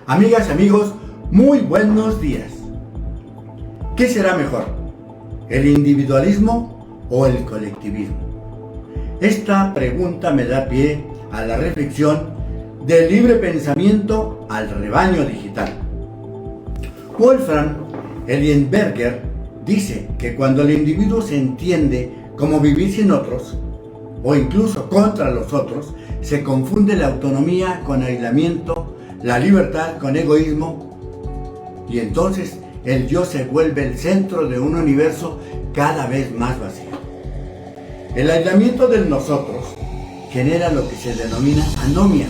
Amigas y amigos, muy buenos días. ¿Qué será mejor? ¿El individualismo o el colectivismo? Esta pregunta me da pie a la reflexión del libre pensamiento al rebaño digital. Wolfgang Elienberger dice que cuando el individuo se entiende como vivir sin otros, o incluso contra los otros, se confunde la autonomía con aislamiento, la libertad con egoísmo, y entonces el yo se vuelve el centro de un universo cada vez más vacío. El aislamiento del nosotros genera lo que se denomina anomia,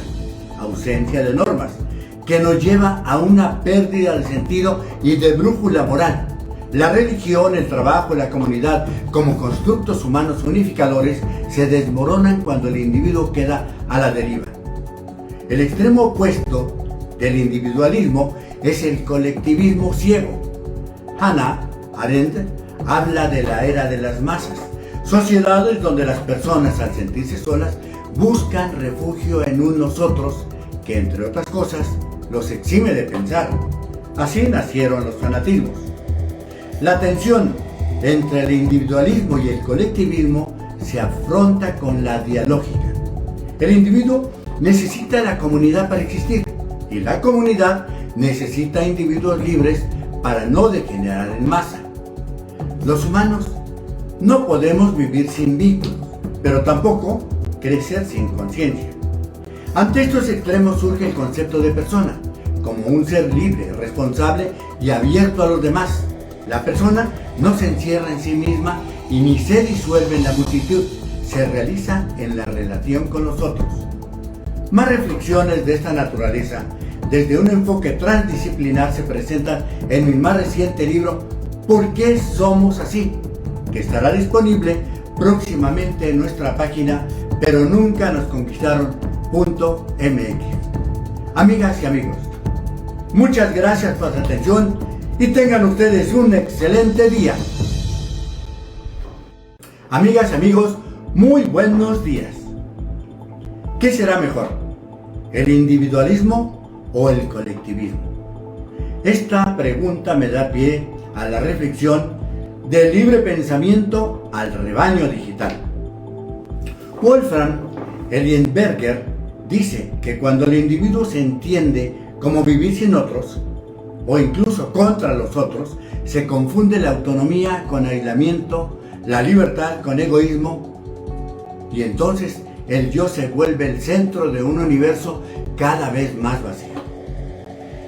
ausencia de normas, que nos lleva a una pérdida de sentido y de brújula moral. La religión, el trabajo y la comunidad, como constructos humanos unificadores, se desmoronan cuando el individuo queda a la deriva. El extremo opuesto del individualismo es el colectivismo ciego. Hannah Arendt habla de la era de las masas, sociedades donde las personas, al sentirse solas, buscan refugio en un nosotros que, entre otras cosas, los exime de pensar. Así nacieron los fanatismos. La tensión entre el individualismo y el colectivismo se afronta con la dialógica. El individuo necesita la comunidad para existir y la comunidad necesita individuos libres para no degenerar en masa. Los humanos no podemos vivir sin vínculos, pero tampoco crecer sin conciencia. Ante estos extremos surge el concepto de persona, como un ser libre, responsable y abierto a los demás. La persona no se encierra en sí misma y ni se disuelve en la multitud, se realiza en la relación con los otros. Más reflexiones de esta naturaleza, desde un enfoque transdisciplinar, se presentan en mi más reciente libro, ¿Por qué somos así?, que estará disponible próximamente en nuestra página pero nunca nos conquistaron.mx. Amigas y amigos, muchas gracias por su atención y tengan ustedes un excelente día. Amigas y amigos, muy buenos días. ¿Qué será mejor? ¿El individualismo o el colectivismo? Esta pregunta me da pie a la reflexión del libre pensamiento al rebaño digital. Wolfgang Elienberger dice que cuando el individuo se entiende como vivir sin otros, o incluso contra los otros, se confunde la autonomía con aislamiento, la libertad con egoísmo, y entonces el yo se vuelve el centro de un universo cada vez más vacío.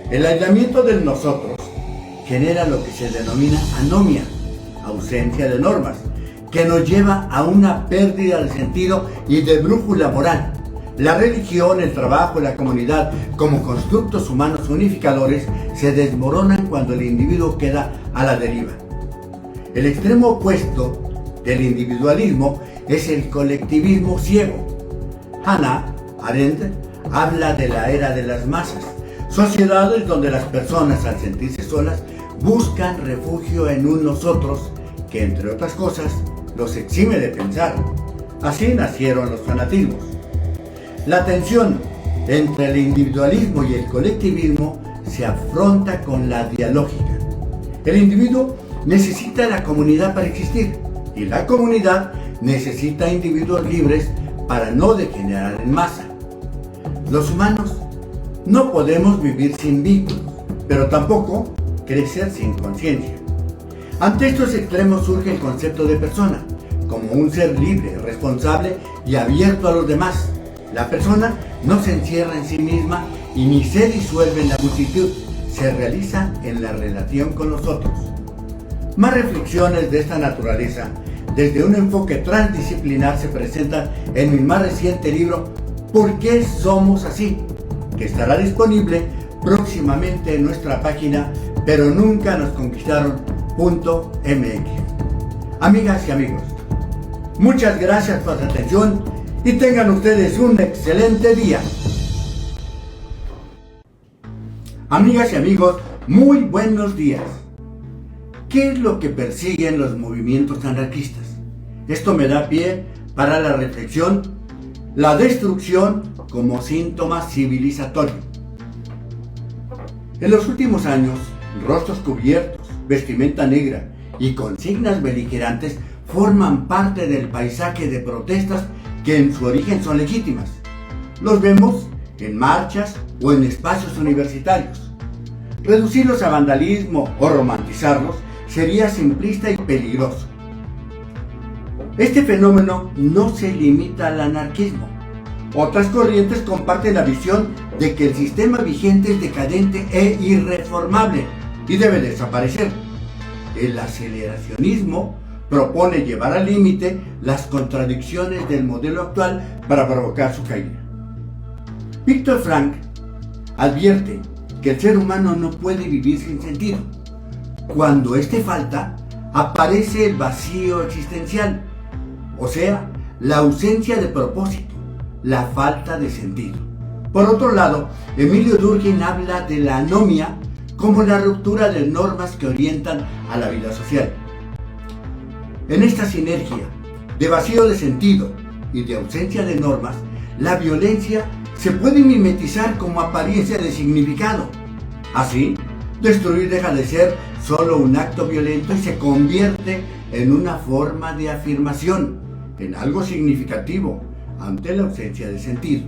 El aislamiento del nosotros genera lo que se denomina anomia, ausencia de normas, que nos lleva a una pérdida de sentido y de brújula moral. La religión, el trabajo y la comunidad, como constructos humanos unificadores, se desmoronan cuando el individuo queda a la deriva. El extremo opuesto del individualismo es el colectivismo ciego. Hannah Arendt habla de la era de las masas, sociedades donde las personas, al sentirse solas, buscan refugio en un nosotros que, entre otras cosas, los exime de pensar. Así nacieron los fanatismos. La tensión entre el individualismo y el colectivismo se afronta con la dialógica. El individuo necesita la comunidad para existir y la comunidad necesita individuos libres para no degenerar en masa. Los humanos no podemos vivir sin vínculos, pero tampoco crecer sin conciencia. Ante estos extremos surge el concepto de persona, como un ser libre, responsable y abierto a los demás. La persona no se encierra en sí misma y ni se disuelve en la multitud, se realiza en la relación con los otros. Más reflexiones de esta naturaleza, desde un enfoque transdisciplinar, se presentan en mi más reciente libro, ¿Por qué somos así?, que estará disponible próximamente en nuestra página pero nunca nos conquistaron.mx. Amigas y amigos, muchas gracias por su atención y tengan ustedes un excelente día. Amigas y amigos, muy buenos días. ¿Qué es lo que persiguen los movimientos anarquistas? Esto me da pie para la reflexión: la destrucción como síntoma civilizatorio. En los últimos años, rostros cubiertos, vestimenta negra y consignas beligerantes forman parte del paisaje de protestas que en su origen son legítimas. Los vemos en marchas o en espacios universitarios. Reducirlos a vandalismo o romantizarlos sería simplista y peligroso. Este fenómeno no se limita al anarquismo. Otras corrientes comparten la visión de que el sistema vigente es decadente e irreformable y debe desaparecer. El aceleracionismo propone llevar al límite las contradicciones del modelo actual para provocar su caída. Viktor Frankl advierte que el ser humano no puede vivir sin sentido. Cuando este falta, aparece el vacío existencial, o sea, la ausencia de propósito, la falta de sentido. Por otro lado, Emilio Durkheim habla de la anomia como la ruptura de normas que orientan a la vida social. En esta sinergia de vacío de sentido y de ausencia de normas, la violencia se puede mimetizar como apariencia de significado. Así, destruir deja de ser solo un acto violento y se convierte en una forma de afirmación, en algo significativo ante la ausencia de sentido.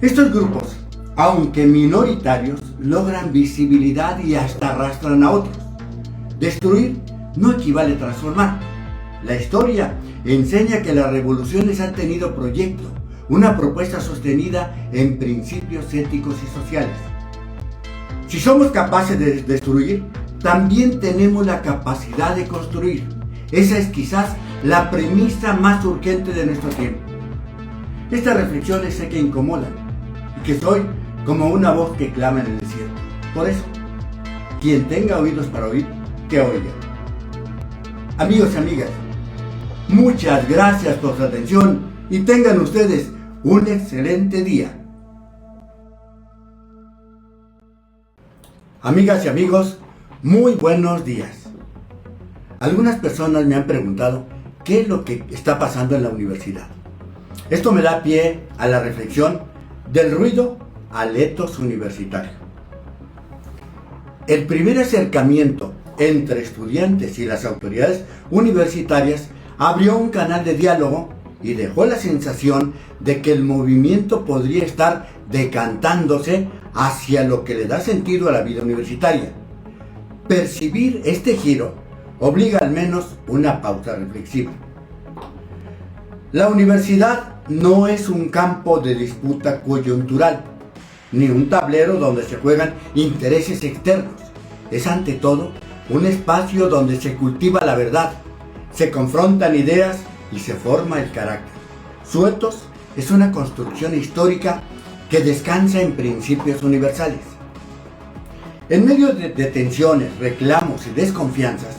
Estos grupos, aunque minoritarios, logran visibilidad y hasta arrastran a otros. Destruir no equivale a transformar. La historia enseña que las revoluciones han tenido proyecto, una propuesta sostenida en principios éticos y sociales. Si somos capaces de destruir, también tenemos la capacidad de construir. Esa es quizás la premisa más urgente de nuestro tiempo. Estas reflexiones sé que incomodan y que soy como una voz que clama en el desierto. Por eso, quien tenga oídos para oír, que oiga. Amigos y amigas, muchas gracias por su atención y tengan ustedes un excelente día. Amigas y amigos, muy buenos días. Algunas personas me han preguntado qué es lo que está pasando en la universidad. Esto me da pie a la reflexión del ruido al etos universitario. El primer acercamiento entre estudiantes y las autoridades universitarias abrió un canal de diálogo y dejó la sensación de que el movimiento podría estar decantándose hacia lo que le da sentido a la vida universitaria. Percibir este giro obliga al menos una pausa reflexiva. La universidad no es un campo de disputa coyuntural, ni un tablero donde se juegan intereses externos. Es ante todo un espacio donde se cultiva la verdad, se confrontan ideas y se forma el carácter. Su ethos es una construcción histórica que descansa en principios universales. En medio de tensiones, reclamos y desconfianzas,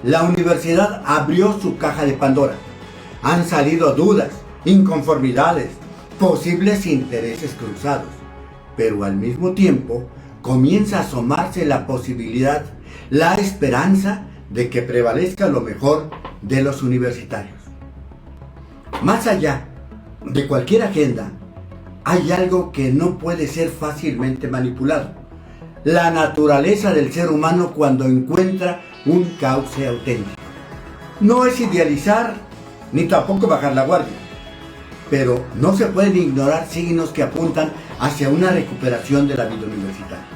la universidad abrió su caja de Pandora. Han salido dudas, inconformidades, posibles intereses cruzados, pero al mismo tiempo comienza a asomarse la posibilidad, la esperanza de que prevalezca lo mejor de los universitarios. Más allá de cualquier agenda, hay algo que no puede ser fácilmente manipulado: la naturaleza del ser humano cuando encuentra un cauce auténtico. No es idealizar ni tampoco bajar la guardia, pero no se pueden ignorar signos que apuntan hacia una recuperación de la vida universitaria.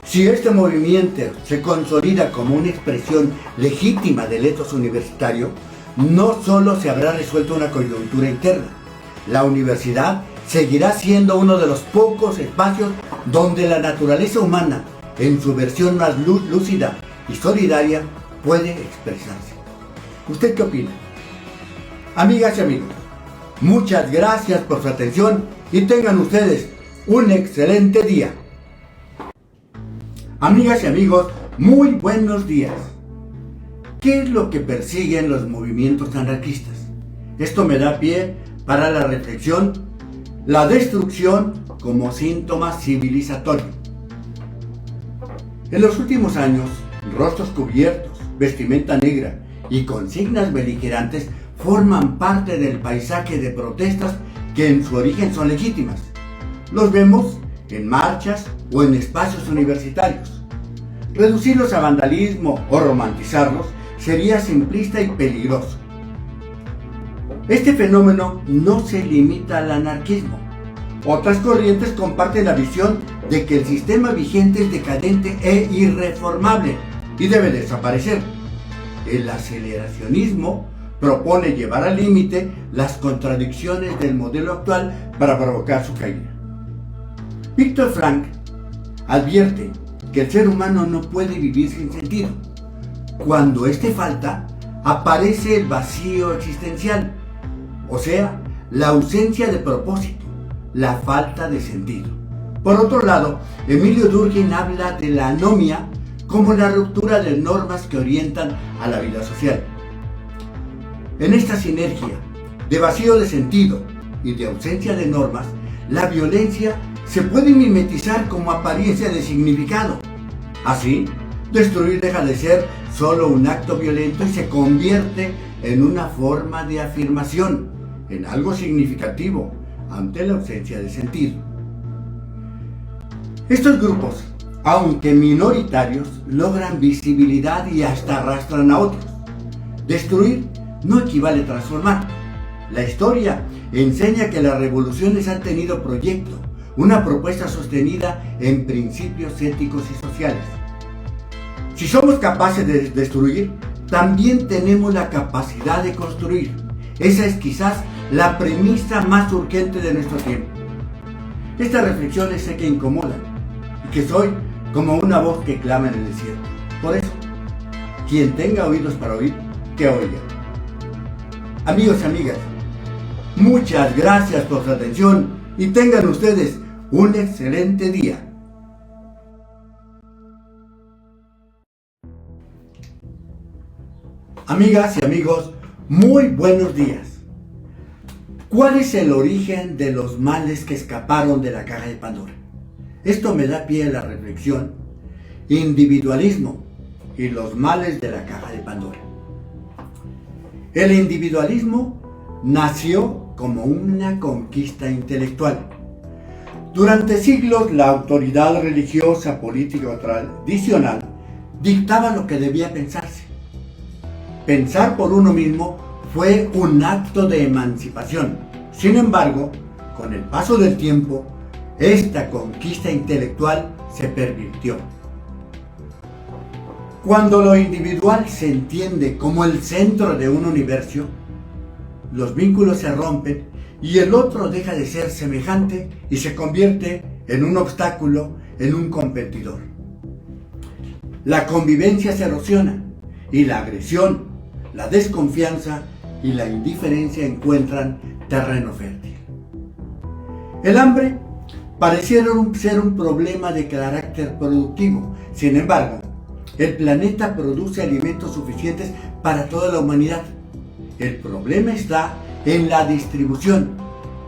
Si este movimiento se consolida como una expresión legítima del ethos universitario, no solo se habrá resuelto una coyuntura interna, la universidad seguirá siendo uno de los pocos espacios donde la naturaleza humana, en su versión más lúcida y solidaria, puede expresarse. ¿Usted qué opina? Amigas y amigos, muchas gracias por su atención y tengan ustedes un excelente día. Amigas y amigos, muy buenos días. ¿Qué es lo que persiguen los movimientos anarquistas? Esto me da pie para la reflexión: la destrucción como síntoma civilizatorio. En los últimos años, rostros cubiertos, vestimenta negra y consignas beligerantes forman parte del paisaje de protestas que en su origen son legítimas. Los vemos en marchas o en espacios universitarios. Reducirlos a vandalismo o romantizarlos sería simplista y peligroso. Este fenómeno no se limita al anarquismo. Otras corrientes comparten la visión de que el sistema vigente es decadente e irreformable y debe desaparecer. El aceleracionismo propone llevar al límite las contradicciones del modelo actual para provocar su caída. Viktor Frankl advierte que el ser humano no puede vivir sin sentido. Cuando este falta, aparece el vacío existencial, o sea, la ausencia de propósito, la falta de sentido. Por otro lado, Emilio Durkheim habla de la anomia como la ruptura de normas que orientan a la vida social. En esta sinergia de vacío de sentido y de ausencia de normas, la violencia se puede mimetizar como apariencia de significado. Así, destruir deja de ser solo un acto violento y se convierte en una forma de afirmación, en algo significativo ante la ausencia de sentido. Estos grupos, aunque minoritarios, logran visibilidad y hasta arrastran a otros. Destruir no equivale a transformar. La historia enseña que las revoluciones han tenido proyecto, una propuesta sostenida en principios éticos y sociales. Si somos capaces de destruir, también tenemos la capacidad de construir. Esa es quizás la premisa más urgente de nuestro tiempo. Estas reflexiones sé que incomodan y que soy como una voz que clama en el desierto. Por eso, quien tenga oídos para oír, que oiga. Amigos y amigas, muchas gracias por su atención y tengan ustedes un excelente día. Amigas y amigos, muy buenos días. ¿Cuál es el origen de los males que escaparon de la caja de Pandora? Esto me da pie a la reflexión: individualismo y los males de la caja de Pandora. El individualismo nació como una conquista intelectual. Durante siglos, la autoridad religiosa, política o tradicional dictaba lo que debía pensarse. Pensar por uno mismo fue un acto de emancipación. Sin embargo, con el paso del tiempo, esta conquista intelectual se pervirtió. Cuando lo individual se entiende como el centro de un universo, los vínculos se rompen y el otro deja de ser semejante y se convierte en un obstáculo, en un competidor. La convivencia se erosiona y la agresión, la desconfianza y la indiferencia encuentran terreno fértil. El hambre pareciera ser un problema de carácter productivo. Sin embargo, el planeta produce alimentos suficientes para toda la humanidad. El problema está en la distribución.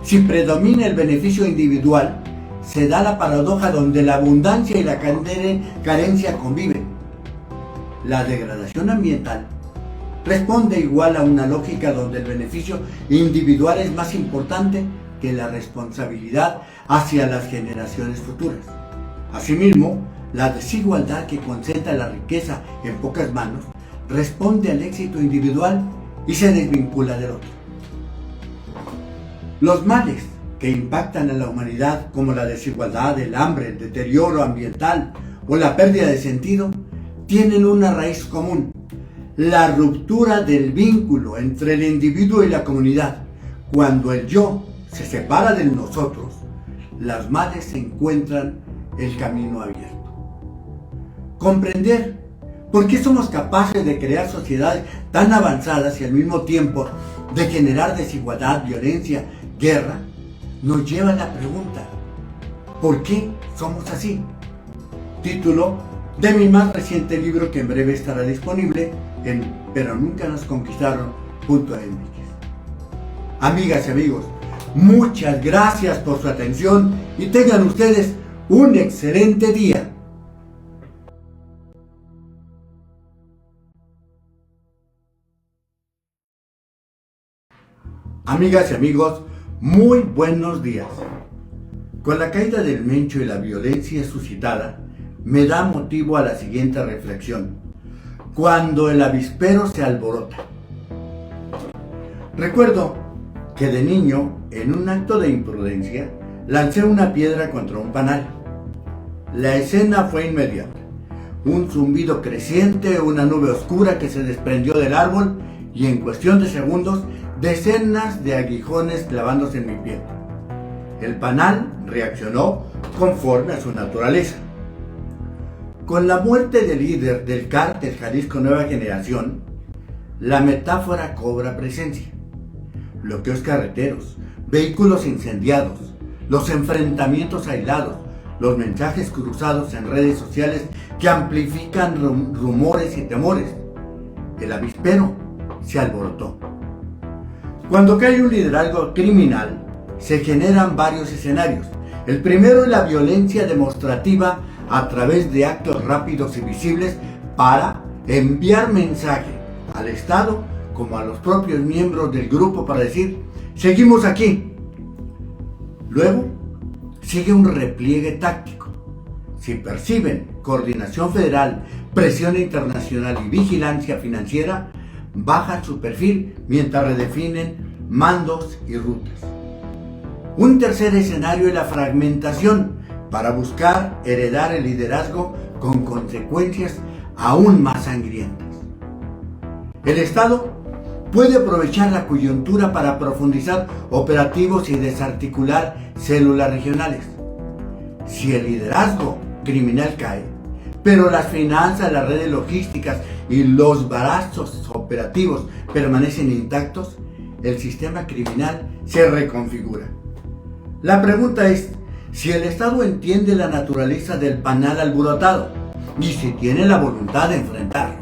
Si predomina el beneficio individual, se da la paradoja donde la abundancia y la carencia conviven. La degradación ambiental responde igual a una lógica donde el beneficio individual es más importante que la responsabilidad hacia las generaciones futuras. Asimismo, la desigualdad que concentra la riqueza en pocas manos responde al éxito individual y se desvincula del otro. Los males que impactan a la humanidad, como la desigualdad, el hambre, el deterioro ambiental o la pérdida de sentido, tienen una raíz común: la ruptura del vínculo entre el individuo y la comunidad. Cuando el yo se separa del nosotros, las males encuentran el camino abierto. Comprender por qué somos capaces de crear sociedades tan avanzadas y al mismo tiempo de generar desigualdad, violencia, guerra, nos lleva a la pregunta: ¿por qué somos así? Título de mi más reciente libro, que en breve estará disponible en peronuncanosconquistaron.mx. Amigas y amigos, muchas gracias por su atención y tengan ustedes un excelente día. Amigas y amigos, muy buenos días. Con la caída del Mencho y la violencia suscitada, me da motivo a la siguiente reflexión. Cuando el avispero se alborota. Recuerdo que de niño, en un acto de imprudencia, lancé una piedra contra un panal. La escena fue inmediata. Un zumbido creciente, una nube oscura que se desprendió del árbol y en cuestión de segundos, decenas de aguijones clavándose en mi piel. El panal reaccionó conforme a su naturaleza. Con la muerte del líder del cártel Jalisco Nueva Generación, la metáfora cobra presencia. Bloqueos carreteros, vehículos incendiados, los enfrentamientos aislados, los mensajes cruzados en redes sociales que amplifican rumores y temores. El avispero se alborotó. Cuando cae un liderazgo criminal, se generan varios escenarios. El primero es la violencia demostrativa a través de actos rápidos y visibles para enviar mensaje al Estado como a los propios miembros del grupo para decir, seguimos aquí. Luego, sigue un repliegue táctico. Si perciben coordinación federal, presión internacional y vigilancia financiera, bajan su perfil mientras redefinen mandos y rutas. Un tercer escenario es la fragmentación para buscar heredar el liderazgo con consecuencias aún más sangrientas. El Estado puede aprovechar la coyuntura para profundizar operativos y desarticular células regionales. Si el liderazgo criminal cae, pero las finanzas, las redes logísticas y los brazos operativos permanecen intactos, el sistema criminal se reconfigura. La pregunta es si el Estado entiende la naturaleza del panal alborotado y si tiene la voluntad de enfrentarlo.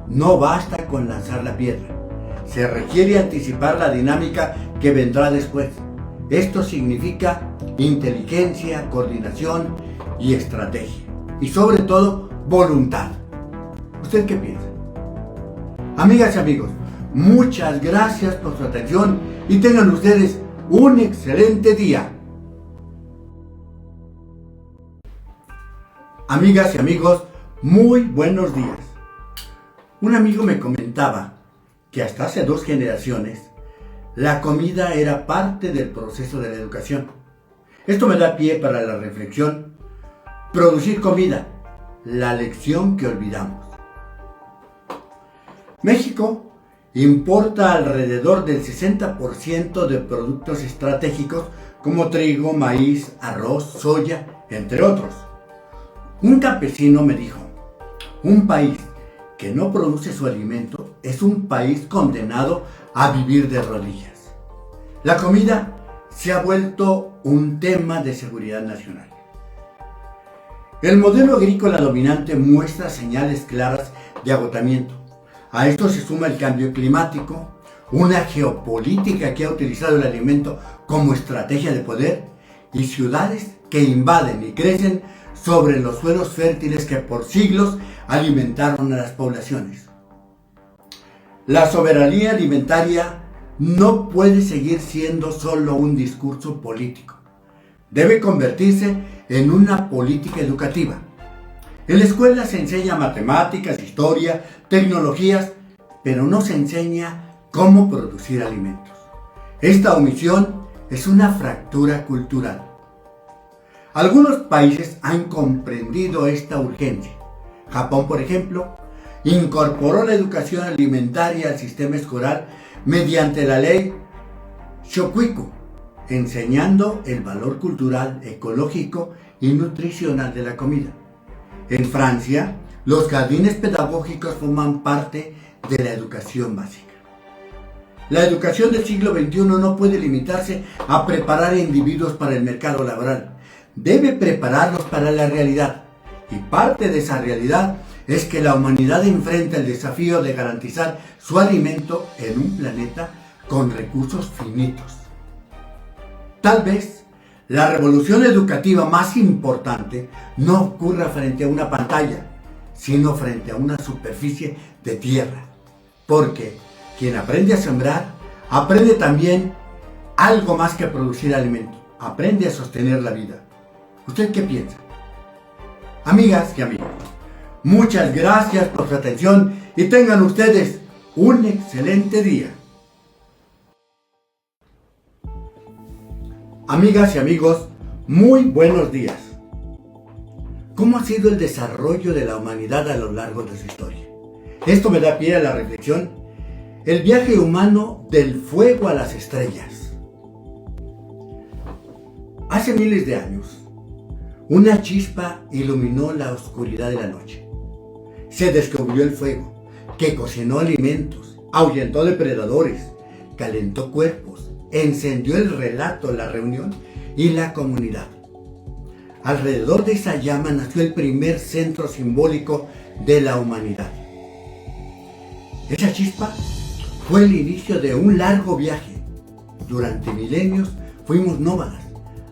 No basta con lanzar la piedra, se requiere anticipar la dinámica que vendrá después. Esto significa inteligencia, coordinación y estrategia. Y sobre todo, voluntad. ¿Usted qué piensa? Amigas y amigos, muchas gracias por su atención y tengan ustedes un excelente día. Amigas y amigos, muy buenos días. Un amigo me comentaba que hasta hace 2 generaciones la comida era parte del proceso de la educación. Esto me da pie para la reflexión. Producir comida, la lección que olvidamos. México importa alrededor del 60% de productos estratégicos como trigo, maíz, arroz, soya, entre otros. Un campesino me dijo, un país que no produce su alimento es un país condenado a vivir de rodillas. La comida se ha vuelto un tema de seguridad nacional. El modelo agrícola dominante muestra señales claras de agotamiento. A esto se suma el cambio climático, una geopolítica que ha utilizado el alimento como estrategia de poder y ciudades que invaden y crecen sobre los suelos fértiles que por siglos alimentaron a las poblaciones. La soberanía alimentaria no puede seguir siendo solo un discurso político. Debe convertirse en una política educativa. En la escuela se enseña matemáticas, historia, tecnologías, pero no se enseña cómo producir alimentos. Esta omisión es una fractura cultural. Algunos países han comprendido esta urgencia. Japón, por ejemplo, incorporó la educación alimentaria al sistema escolar mediante la ley Shokuiku, enseñando el valor cultural, ecológico y nutricional de la comida. En Francia, los jardines pedagógicos forman parte de la educación básica. La educación del siglo XXI no puede limitarse a preparar individuos para el mercado laboral. Debe prepararlos para la realidad. Y parte de esa realidad es que la humanidad enfrenta el desafío de garantizar su alimento en un planeta con recursos finitos. Tal vez la revolución educativa más importante no ocurra frente a una pantalla, sino frente a una superficie de tierra. Porque quien aprende a sembrar, aprende también algo más que producir alimento. aprende a sostener la vida. ¿Usted qué piensa? Amigas y amigos, muchas gracias por su atención y tengan ustedes un excelente día. Amigas y amigos, muy buenos días. ¿Cómo ha sido el desarrollo de la humanidad a lo largo de su historia? Esto me da pie a la reflexión: el viaje humano del fuego a las estrellas. Hace miles de años, una chispa iluminó la oscuridad de la noche. Se descubrió el fuego, que cocinó alimentos, ahuyentó depredadores, calentó cuerpos, encendió el relato, la reunión y la comunidad. Alrededor de esa llama nació el primer centro simbólico de la humanidad. Esa chispa fue el inicio de un largo viaje. Durante milenios fuimos nómadas,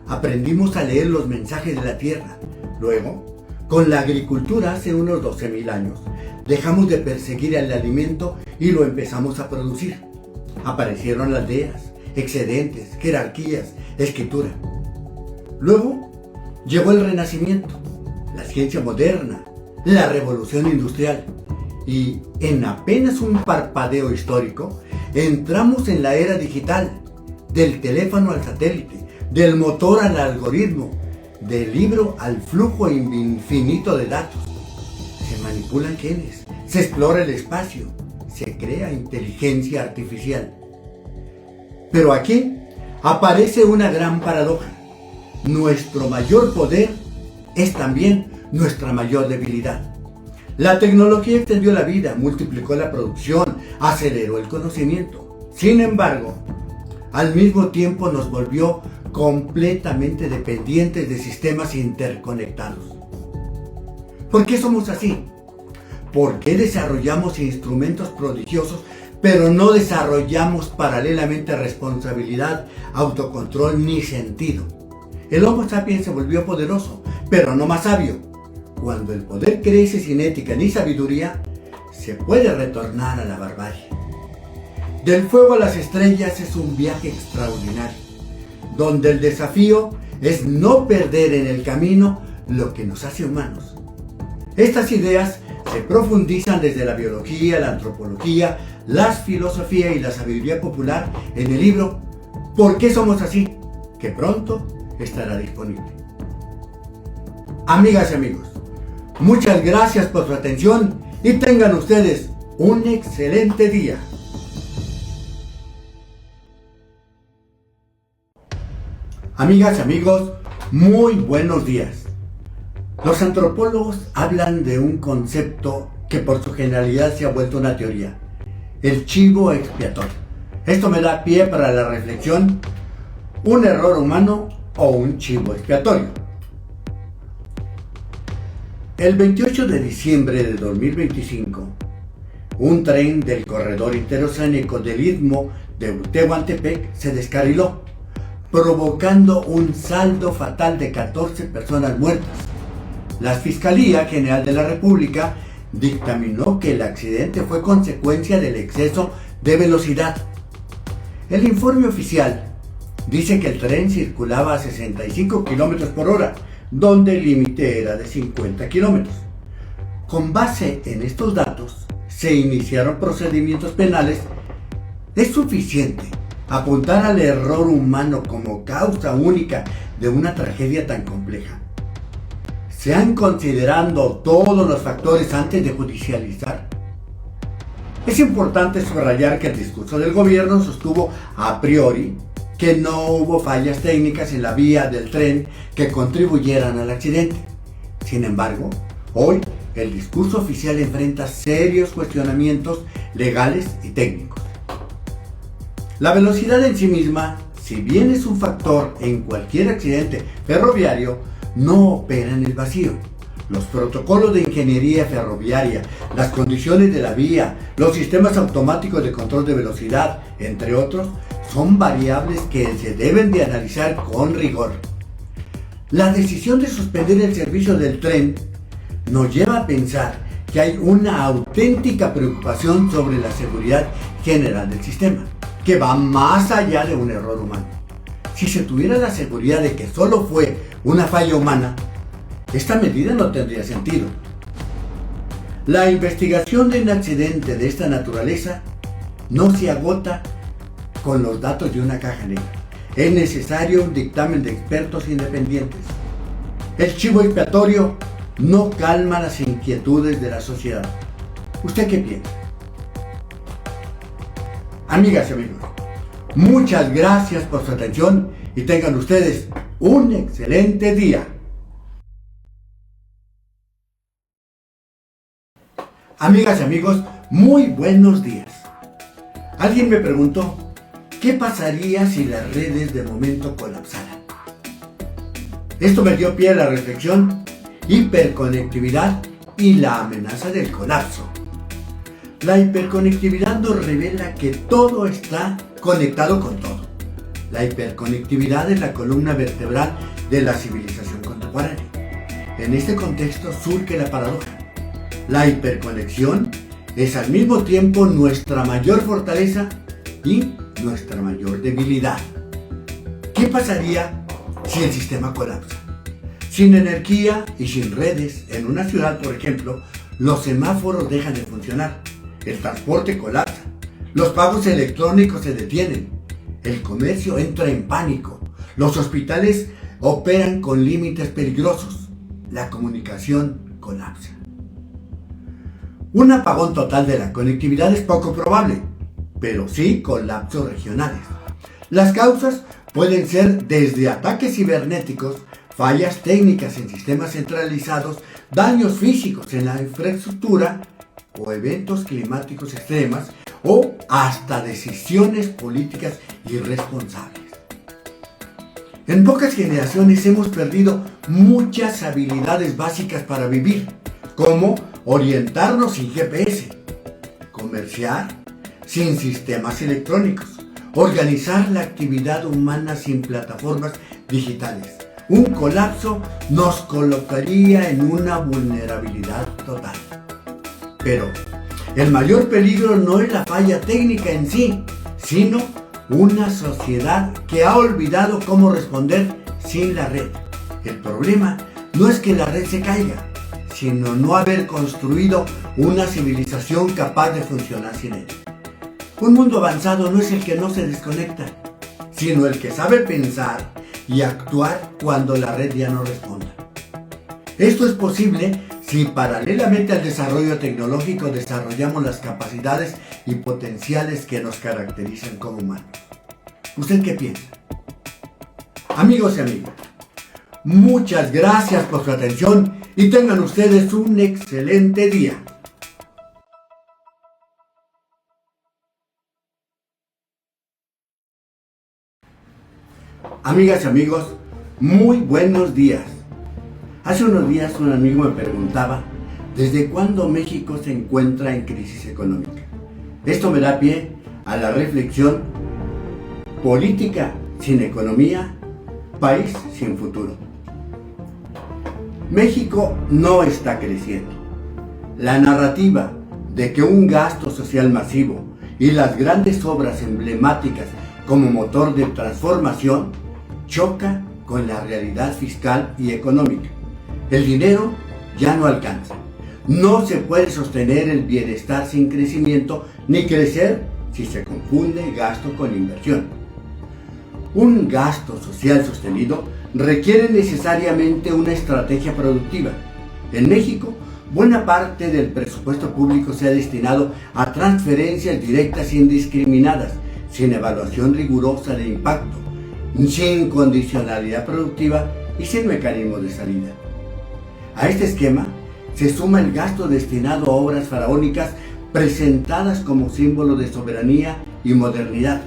aprendimos a leer los mensajes de la tierra. Luego, con la agricultura hace unos 12.000 años, dejamos de perseguir el alimento y lo empezamos a producir. Aparecieron aldeas, excedentes, jerarquías, escritura. Luego llegó el Renacimiento, la ciencia moderna, la revolución industrial. Y en apenas un parpadeo histórico, entramos en la era digital, del teléfono al satélite, del motor al algoritmo, del libro al flujo infinito de datos. Se manipulan genes, se explora el espacio, se crea inteligencia artificial. Pero aquí aparece una gran paradoja. Nuestro mayor poder es también nuestra mayor debilidad. La tecnología extendió la vida, multiplicó la producción, aceleró el conocimiento. Sin embargo, al mismo tiempo nos volvió completamente dependientes de sistemas interconectados. ¿Por qué somos así? ¿Por qué desarrollamos instrumentos prodigiosos, pero no desarrollamos paralelamente responsabilidad, autocontrol ni sentido? El Homo sapiens se volvió poderoso, pero no más sabio. Cuando el poder crece sin ética ni sabiduría, se puede retornar a la barbarie. Del fuego a las estrellas es un viaje extraordinario, donde el desafío es no perder en el camino lo que nos hace humanos. Estas ideas se profundizan desde la biología, la antropología, la filosofía y la sabiduría popular en el libro ¿Por qué somos así?, que pronto estará disponible. Amigas y amigos, muchas gracias por su atención y tengan ustedes un excelente día. Amigas y amigos, muy buenos días. Los antropólogos hablan de un concepto que por su generalidad se ha vuelto una teoría: el chivo expiatorio. Esto me da pie para la reflexión: ¿un error humano o un chivo expiatorio? El 28 de diciembre de 2025, un tren del corredor interoceánico del Istmo de Tehuantepec se descarriló, provocando un saldo fatal de 14 personas muertas. La Fiscalía General de la República dictaminó que el accidente fue consecuencia del exceso de velocidad. El informe oficial dice que el tren circulaba a 65 km por hora, donde el límite era de 50 km. Con base en estos datos, se iniciaron procedimientos penales. ¿Es suficiente apuntar al error humano como causa única de una tragedia tan compleja? ¿Se han considerado todos los factores antes de judicializar? Es importante subrayar que el discurso del gobierno sostuvo a priori que no hubo fallas técnicas en la vía del tren que contribuyeran al accidente. Sin embargo, hoy el discurso oficial enfrenta serios cuestionamientos legales y técnicos. La velocidad en sí misma, si bien es un factor en cualquier accidente ferroviario, no opera en el vacío. Los protocolos de ingeniería ferroviaria, las condiciones de la vía, los sistemas automáticos de control de velocidad, entre otros, son variables que se deben de analizar con rigor. La decisión de suspender el servicio del tren nos lleva a pensar que hay una auténtica preocupación sobre la seguridad general del sistema, que va más allá de un error humano. Si se tuviera la seguridad de que solo fue una falla humana, esta medida no tendría sentido. La investigación de un accidente de esta naturaleza no se agota con los datos de una caja negra. Es necesario un dictamen de expertos independientes. El chivo expiatorio no calma las inquietudes de la sociedad. ¿Usted qué piensa? Amigas y amigos, muchas gracias por su atención y tengan ustedes un excelente día. Amigas y amigos, muy buenos días. Alguien me preguntó, ¿qué pasaría si las redes de momento colapsaran? Esto me dio pie a la reflexión: hiperconectividad y la amenaza del colapso. La hiperconectividad nos revela que todo está conectado con todo. La hiperconectividad es la columna vertebral de la civilización contemporánea. En este contexto surge la paradoja. La hiperconexión es al mismo tiempo nuestra mayor fortaleza y nuestra mayor debilidad. ¿Qué pasaría si el sistema colapsa? Sin energía y sin redes, en una ciudad, por ejemplo, los semáforos dejan de funcionar, el transporte colapsa, los pagos electrónicos se detienen, el comercio entra en pánico, los hospitales operan con límites peligrosos, la comunicación colapsa. Un apagón total de la conectividad es poco probable, pero sí colapsos regionales. Las causas pueden ser desde ataques cibernéticos, fallas técnicas en sistemas centralizados, daños físicos en la infraestructura o eventos climáticos extremos o hasta decisiones políticas irresponsables. En pocas generaciones hemos perdido muchas habilidades básicas para vivir, como orientarnos sin GPS, comerciar sin sistemas electrónicos, organizar la actividad humana sin plataformas digitales. Un colapso nos colocaría en una vulnerabilidad total. Pero el mayor peligro no es la falla técnica en sí, sino una sociedad que ha olvidado cómo responder sin la red. El problema no es que la red se caiga, sino no haber construido una civilización capaz de funcionar sin él. Un mundo avanzado no es el que no se desconecta, sino el que sabe pensar y actuar cuando la red ya no responda. Esto es posible si paralelamente al desarrollo tecnológico desarrollamos las capacidades y potenciales que nos caracterizan como humanos. ¿Usted qué piensa? Amigos y amigas, muchas gracias por su atención y tengan ustedes un excelente día. Amigas y amigos, muy buenos días. Hace unos días un amigo me preguntaba ¿desde cuándo México se encuentra en crisis económica? Esto me da pie a la reflexión: política sin economía, país sin futuro. México no está creciendo. La narrativa de que un gasto social masivo y las grandes obras emblemáticas como motor de transformación choca con la realidad fiscal y económica. El dinero ya no alcanza. No se puede sostener el bienestar sin crecimiento, ni crecer si se confunde gasto con inversión. Un gasto social sostenido requiere necesariamente una estrategia productiva. En México, buena parte del presupuesto público se ha destinado a transferencias directas indiscriminadas, sin evaluación rigurosa de impacto, sin condicionalidad productiva y sin mecanismo de salida. A este esquema se suma el gasto destinado a obras faraónicas presentadas como símbolo de soberanía y modernidad,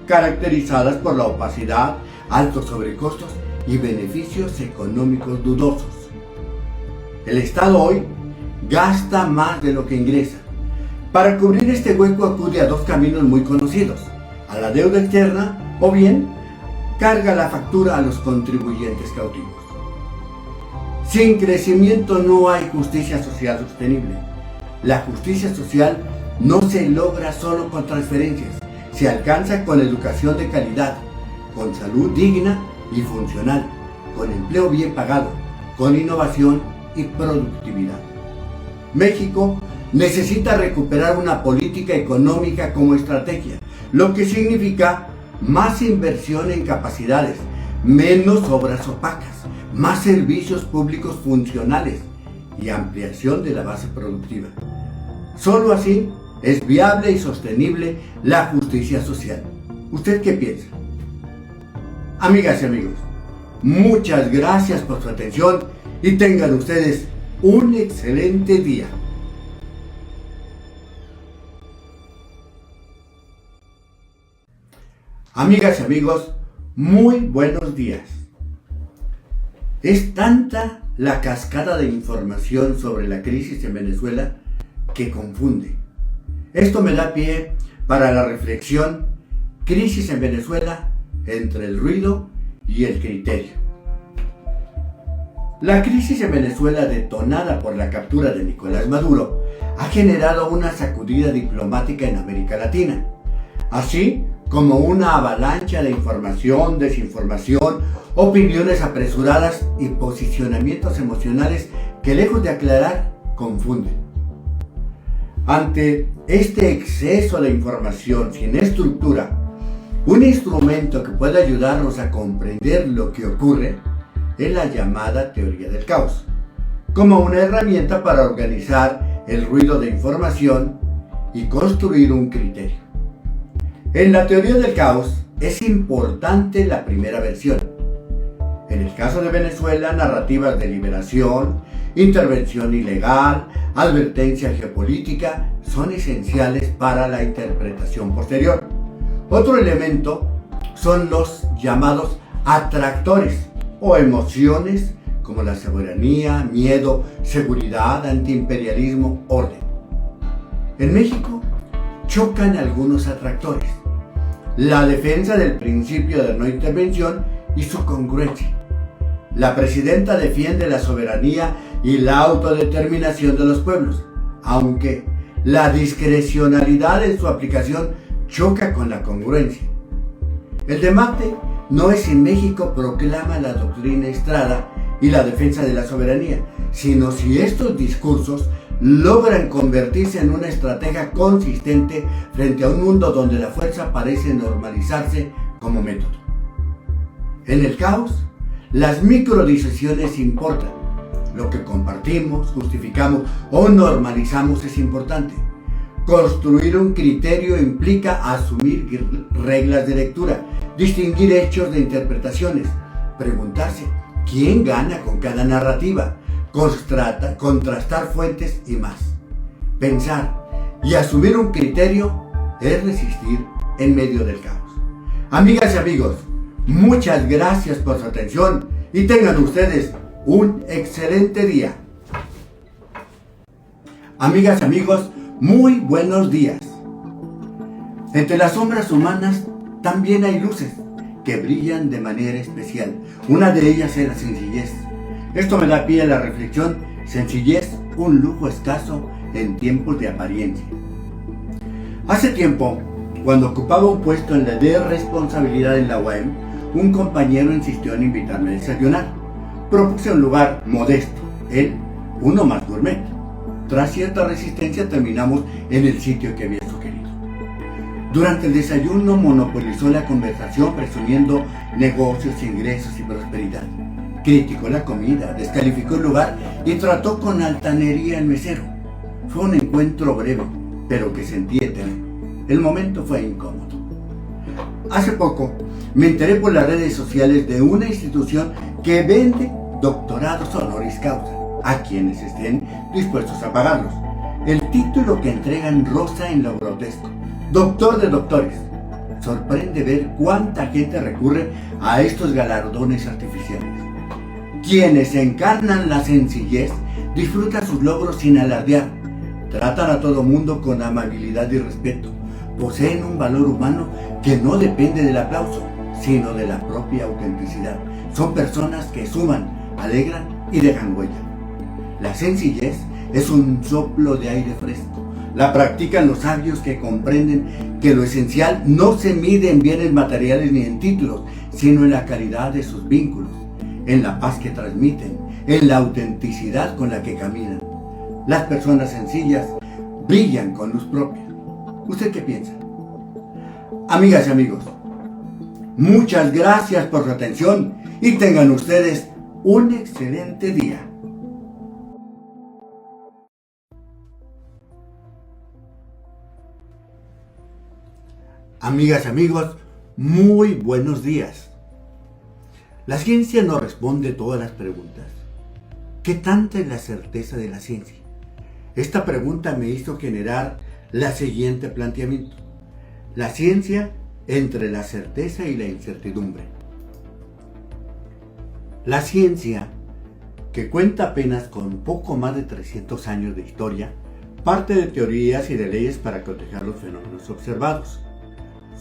caracterizadas por la opacidad, altos sobrecostos y beneficios económicos dudosos. El Estado hoy gasta más de lo que ingresa. Para cubrir este hueco acude a dos caminos muy conocidos: a la deuda externa o bien carga la factura a los contribuyentes cautivos. Sin crecimiento no hay justicia social sostenible. La justicia social no se logra solo con transferencias, se alcanza con educación de calidad, con salud digna y funcional, con empleo bien pagado, con innovación y productividad. México necesita recuperar una política económica como estrategia, lo que significa más inversión en capacidades, menos obras opacas, más servicios públicos funcionales y ampliación de la base productiva. Solo así es viable y sostenible la justicia social. ¿Usted qué piensa? Amigas y amigos, muchas gracias por su atención y tengan ustedes un excelente día. Amigas y amigos, muy buenos días. Es tanta la cascada de información sobre la crisis en Venezuela que confunde. Esto me da pie para la reflexión: crisis en Venezuela entre el ruido y el criterio. La crisis en Venezuela, detonada por la captura de Nicolás Maduro, ha generado una sacudida diplomática en América Latina, así como una avalancha de información, desinformación, opiniones apresuradas y posicionamientos emocionales que, lejos de aclarar, confunden. Ante este exceso de información sin estructura, un instrumento que puede ayudarnos a comprender lo que ocurre es la llamada teoría del caos, como una herramienta para organizar el ruido de información y construir un criterio. En la teoría del caos es importante la primera versión. En el caso de Venezuela, narrativas de liberación, intervención ilegal, advertencia geopolítica son esenciales para la interpretación posterior. Otro elemento son los llamados atractores o emociones como la soberanía, miedo, seguridad, antiimperialismo, orden. En México chocan algunos atractores: la defensa del principio de no intervención y su congruencia. La presidenta defiende la soberanía y la autodeterminación de los pueblos, aunque la discrecionalidad en su aplicación choca con la congruencia. El debate no es si México proclama la doctrina Estrada y la defensa de la soberanía, sino si estos discursos logran convertirse en una estrategia consistente frente a un mundo donde la fuerza parece normalizarse como método. En el caos, las microdecisiones importan. Lo que compartimos, justificamos o normalizamos es importante. Construir un criterio implica asumir reglas de lectura, distinguir hechos de interpretaciones, preguntarse quién gana con cada narrativa, contrastar fuentes y más. Pensar y asumir un criterio es resistir en medio del caos. Amigas y amigos, muchas gracias por su atención y tengan ustedes un excelente día. Amigas y amigos, muy buenos días. Entre las sombras humanas también hay luces que brillan de manera especial. Una de ellas es la sencillez. Esto me da pie a la reflexión: sencillez, un lujo escaso en tiempos de apariencia. Hace tiempo, cuando ocupaba un puesto en la de responsabilidad en la UAM, un compañero insistió en invitarme a desayunar. Propuse un lugar modesto, él uno más gourmet. Tras cierta resistencia terminamos en el sitio que había sugerido. Durante el desayuno monopolizó la conversación presumiendo negocios, ingresos y prosperidad. Criticó la comida, descalificó el lugar y trató con altanería al mesero. Fue un encuentro breve, pero que sentí eterno. El momento fue incómodo. Hace poco me enteré por las redes sociales de una institución que vende doctorados honoris causa a quienes estén dispuestos a pagarlos. El título que entregan roza en lo grotesco: doctor de doctores. Sorprende ver cuánta gente recurre a estos galardones artificiales. Quienes encarnan la sencillez disfrutan sus logros sin alardear, tratan a todo mundo con amabilidad y respeto, poseen un valor humano que no depende del aplauso, sino de la propia autenticidad. Son personas que suman, alegran y dejan huella. La sencillez es un soplo de aire fresco. La practican los sabios que comprenden que lo esencial no se mide en bienes materiales ni en títulos, sino en la calidad de sus vínculos, en la paz que transmiten, en la autenticidad con la que caminan. Las personas sencillas brillan con luz propia. ¿Usted qué piensa? Amigas y amigos, muchas gracias por su atención y tengan ustedes un excelente día. Amigas y amigos, muy buenos días. La ciencia no responde todas las preguntas. ¿Qué tanta es la certeza de la ciencia? Esta pregunta me hizo generar la siguiente planteamiento. La ciencia entre la certeza y la incertidumbre. La ciencia, que cuenta apenas con poco más de 300 años de historia, parte de teorías y de leyes para cotejar los fenómenos observados.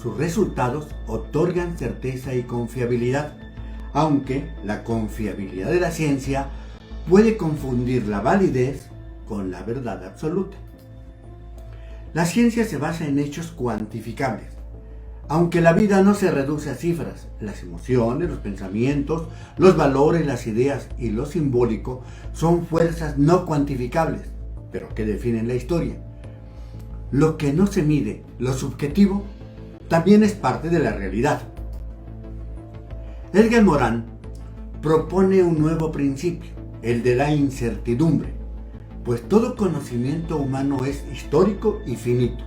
Sus resultados otorgan certeza y confiabilidad, aunque la confiabilidad de la ciencia puede confundir la validez con la verdad absoluta. La ciencia se basa en hechos cuantificables. Aunque la vida no se reduce a cifras, las emociones, los pensamientos, los valores, las ideas y lo simbólico son fuerzas no cuantificables, pero que definen la historia. Lo que no se mide, lo subjetivo, también es parte de la realidad. Edgar Morin propone un nuevo principio, el de la incertidumbre, pues todo conocimiento humano es histórico y finito.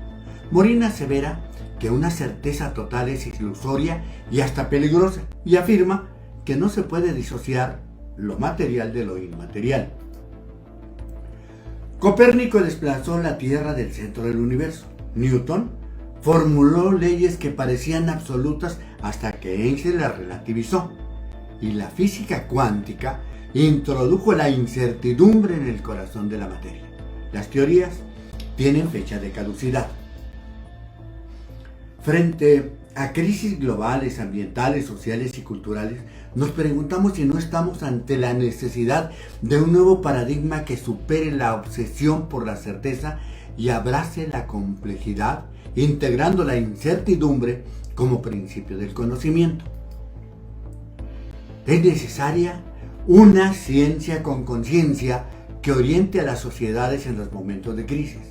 Morin asevera que una certeza total es ilusoria y hasta peligrosa, y afirma que no se puede disociar lo material de lo inmaterial. Copérnico desplazó la Tierra del centro del universo. Newton formuló leyes que parecían absolutas hasta que Einstein las relativizó. Y la física cuántica introdujo la incertidumbre en el corazón de la materia. Las teorías tienen fecha de caducidad. Frente a crisis globales, ambientales, sociales y culturales, nos preguntamos si no estamos ante la necesidad de un nuevo paradigma que supere la obsesión por la certeza y abrace la complejidad, integrando la incertidumbre como principio del conocimiento. Es necesaria una ciencia con conciencia que oriente a las sociedades en los momentos de crisis.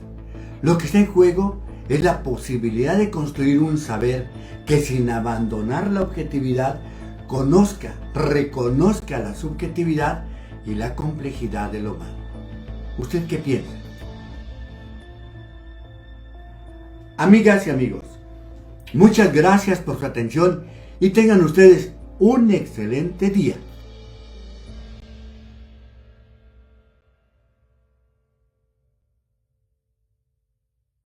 Lo que está en juego es la posibilidad de construir un saber que, sin abandonar la objetividad, reconozca la subjetividad y la complejidad de lo humano. ¿Usted qué piensa? Amigas y amigos, muchas gracias por su atención y tengan ustedes un excelente día.